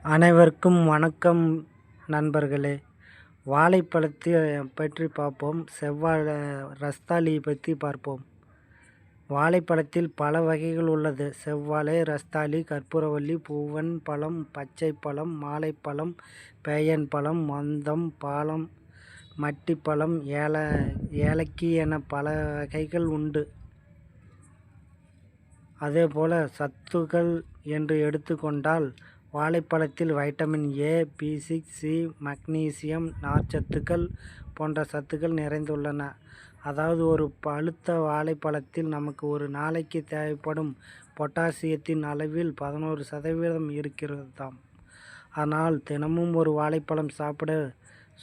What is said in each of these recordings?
அனைவருக்கும் வணக்கம் நண்பர்களே. வாழைப்பழத்தை பற்றி பார்ப்போம். ரஸ்தாளியை பற்றி பார்ப்போம். வாழைப்பழத்தில் பல வகைகள் உள்ளது. செவ்வாழை, ரஸ்தாளி, கற்பூரவள்ளி, பூவன் பழம், பச்சை பழம், மாலைப்பழம், பேயன்பழம், மந்தம் பழம், மட்டிப்பழம், ஏலக்கி என பல வகைகள் உண்டு. அதேபோல சத்துக்கள் என்று எடுத்துக்கொண்டால் வாழைப்பழத்தில் vitamin A, B6, C, magnesium, நார்ச்சத்துக்கள் போன்ற சத்துக்கள் நிறைந்துள்ளன. அதாவது ஒரு பழுத்த வாழைப்பழத்தில் நமக்கு ஒரு நாளைக்கு தேவைப்படும் பொட்டாசியத்தின் அளவில் 11% இருக்கிறதாம். ஆனால் தினமும் ஒரு வாழைப்பழம் சாப்பிட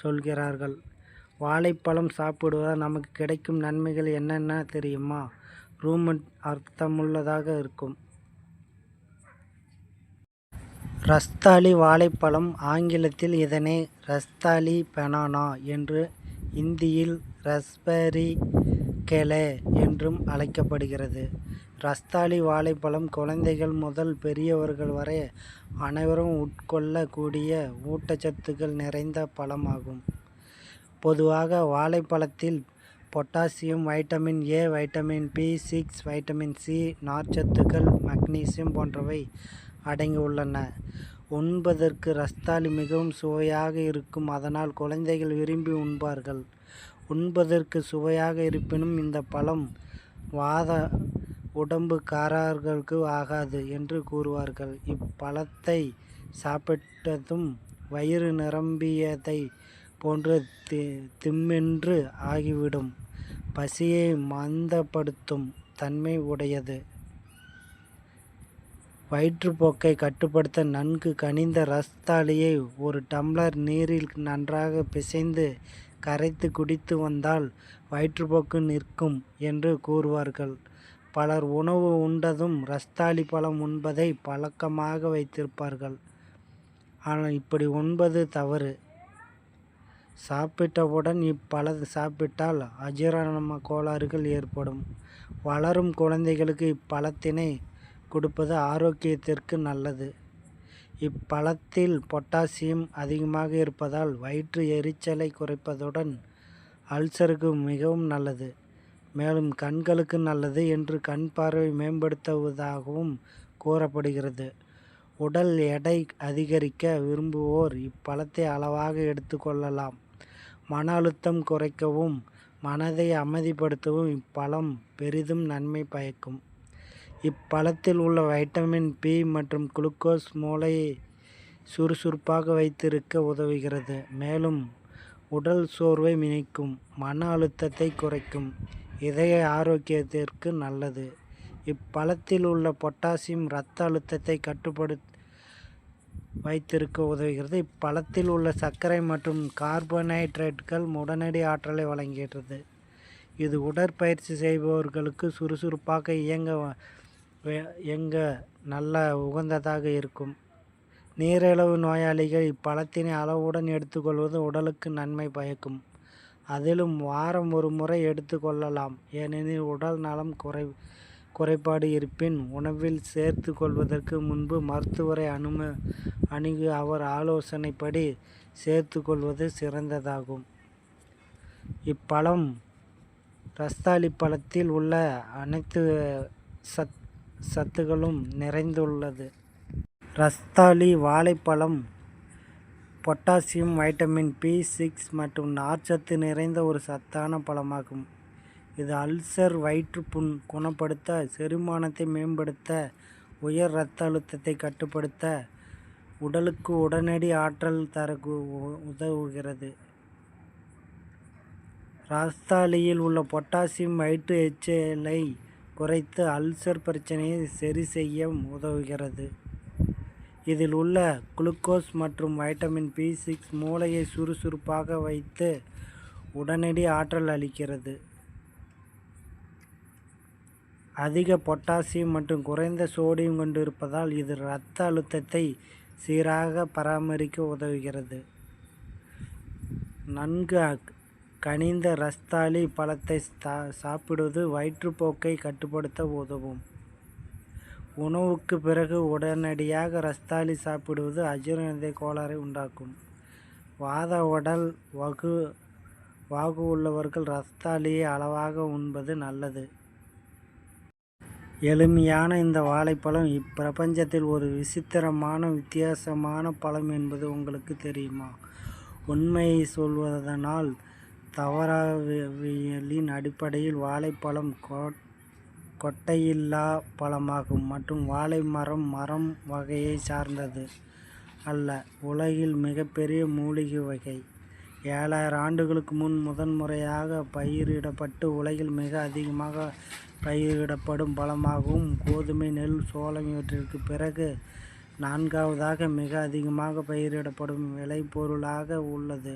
சொல்கிறார்கள். வாழைப்பழம் சாப்பிடுவதால் நமக்கு கிடைக்கும் நன்மைகள் என்னென்ன தெரியுமா? அர்த்தமுள்ளதாக இருக்கும். ரஸ்தாளி வாழைப்பழம். ஆங்கிலத்தில் இதனை ரஸ்தாளி பனானா என்றும் இந்தியில் ரஸ்பெர்ரி கெலே என்றும் அழைக்கப்படுகிறது. ரஸ்தாளி வாழைப்பழம் குழந்தைகள் முதல் பெரியவர்கள் வரை அனைவரும் உட்கொள்ளக்கூடிய ஊட்டச்சத்துக்கள் நிறைந்த பழமாகும். பொதுவாக வாழைப்பழத்தில் potassium, vitamin A, vitamin B6, vitamin C, நார்ச்சத்துக்கள், மக்னீசியம் போன்றவை அடங்கியுள்ளன. உண்பதற்கு ரஸ்தாளி மிகவும் சுவையாக இருக்கும். அதனால் குழந்தைகள் விரும்பி உண்பார்கள். உண்பதற்கு சுவையாக இருப்பினும் இந்த பழம் வாத உடம்புக்காரர்களுக்கு ஆகாது என்று கூறுவார்கள். இப்பழத்தை சாப்பிட்டதும் வயிறு நிரம்பியதை போன்று திம்மென்று ஆகிவிடும். பசியை மந்தப்படுத்தும் தன்மை உடையது. வயிற்றுப்போக்கை கட்டுப்படுத்த நன்கு கனிந்த ரஸ்தாளியை ஒரு டம்ளர் நீரில் நன்றாக பிசைந்து கரைத்து குடித்து வந்தால் வயிற்றுப்போக்கு நிற்கும் என்று கூறுவார்கள். பலர் உணவு உண்டதும் ரஸ்தாளி பழம் உண்பதை பழக்கமாக வைத்திருப்பார்கள். ஆனால் இப்படி உண்பது தவறு. சாப்பிட்டவுடன் இப்பழத்தை சாப்பிட்டால் அஜீரண கோளாறுகள் ஏற்படும். வளரும் குழந்தைகளுக்கு இப்பழத்தினை கொடுப்பது ஆரோக்கியத்திற்கு நல்லது. இப்பழத்தில் பொட்டாசியம் அதிகமாக இருப்பதால் வயிற்று எரிச்சலை குறைப்பதுடன் அல்சருக்கு மிகவும் நல்லது. மேலும் கண்களுக்கு நல்லது என்று கண் பார்வை மேம்படுத்துவதாகவும் கூறப்படுகிறது. உடல் எடை அதிகரிக்க விரும்புவோர் இப்பழத்தை அளவாக எடுத்துக்கொள்ளலாம். மன அழுத்தம் குறைக்கவும் மனதை அமைதிப்படுத்தவும் இப்பழம் பெரிதும் நன்மை பயக்கும். இப்பழத்தில் உள்ள வைட்டமின் பி மற்றும் குளுக்கோஸ் மூளையை சுறுசுறுப்பாக வைத்திருக்க உதவுகிறது. மேலும் உடல் சோர்வை நீக்கும், மன அழுத்தத்தை குறைக்கும், இதய ஆரோக்கியத்திற்கு நல்லது. இப்பழத்தில் உள்ள பொட்டாசியம் இரத்த அழுத்தத்தை வைத்திருக்க உதவுகிறது. இப்பழத்தில் உள்ள சர்க்கரை மற்றும் கார்போஹைட்ரேட்டுகள் உடனடி ஆற்றலை வழங்குகிறது. இது உடற்பயிற்சி செய்பவர்களுக்கு சுறுசுறுப்பாக இயங்க நல்ல உகந்ததாக இருக்கும். நீரிழிவு நோயாளிகள் இப்பழத்தினை அளவுடன் எடுத்துக்கொள்வது உடலுக்கு நன்மை பயக்கும். அதிலும் வாரம் ஒரு முறை எடுத்துக்கொள்ளலாம். ஏனெனில் உடல் நலம் குறைபாடு இருப்பின் உணவில் சேர்த்து கொள்வதற்கு முன்பு மருத்துவரை அணுகி அவர் ஆலோசனைப்படி சேர்த்து கொள்வது சிறந்ததாகும். இப்பழம் ரஸ்தாளி பழத்தில் உள்ள அனைத்து சத்துக்களும் நிறைந்துள்ளது. ரஸ்தாளி வாழைப்பழம் பொட்டாசியம், வைட்டமின் B6 மற்றும் நார்ச்சத்து நிறைந்த ஒரு சத்தான பழமாகும். இது அல்சர், வயிற்றுப்புண் குணப்படுத்த, செரிமானத்தை மேம்படுத்த, உயர் இரத்த அழுத்தத்தை கட்டுப்படுத்த, உடலுக்கு உடனடி ஆற்றல் தர உதவுகிறது. ரஸ்தாளியில் உள்ள பொட்டாசியம் வயிற்று எரிச்சலை குறைத்து அல்சர் பிரச்சனையை சரி செய்ய உதவுகிறது. இதில் உள்ள குளுக்கோஸ் மற்றும் வைட்டமின் B6 மூளையை சுறுசுறுப்பாக வைத்து உடனடி ஆற்றல் அளிக்கிறது. அதிக பொட்டாசியம் மற்றும் குறைந்த சோடியம் கொண்டிருப்பதால் இது இரத்த அழுத்தத்தை சீராக பராமரிக்க உதவுகிறது. நன்கு கனிந்த ரஸ்தாளி பழத்தை சாப்பிடுவது வயிற்றுப்போக்கை கட்டுப்படுத்த உதவும். உணவுக்கு பிறகு உடனடியாக ரஸ்தாளி சாப்பிடுவது அஜீரண கோளாறை உண்டாக்கும். வாத உடல் வாகு உள்ளவர்கள் ரஸ்தாளியை அளவாக உண்பது நல்லது. எளிமையான இந்த வாழைப்பழம் இப்பிரபஞ்சத்தில் ஒரு விசித்திரமான வித்தியாசமான பழம் என்பது உங்களுக்கு தெரியுமா? உண்மையை சொல்வதனால் தாவரவியலின் அடிப்படையில் வாழைப்பழம் கொட்டையில்லா பழமாகும் மற்றும் வாழை மரம் வகையை சார்ந்தது அல்ல. உலகில் மிகப்பெரிய மூலிகை வகை. 7000 ஆண்டுகளுக்கு முன் முதன்முறையாக பயிரிடப்பட்டு உலகில் மிக அதிகமாக பயிரிடப்படும் பழமாகவும், கோதுமை, நெல், சோளம் இவற்றிற்கு பிறகு 4வதாக மிக அதிகமாக பயிரிடப்படும் விளைபொருளாக உள்ளது.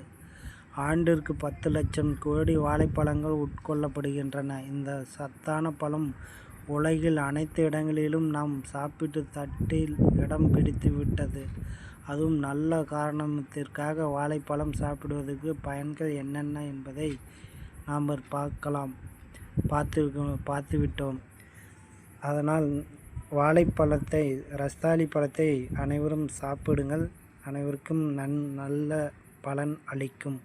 ஆண்டிற்கு 10 லட்சம் கோடி வாழைப்பழங்கள் உட்கொள்ளப்படுகின்றன. இந்த சத்தான பழம் உலகில் அனைத்து இடங்களிலும் நாம் சாப்பிட்டு தட்டில் இடம் பிடித்து விட்டது. அதுவும் நல்ல காரணத்திற்காக. வாழைப்பழம் சாப்பிடுவதற்கு பயன்கள் என்னென்ன என்பதை நாம் பார்த்துவிட்டோம். அதனால் வாழைப்பழத்தை, ரஸ்தாளி பழத்தை அனைவரும் சாப்பிடுங்கள். அனைவருக்கும் நல்ல பலன் அளிக்கும்.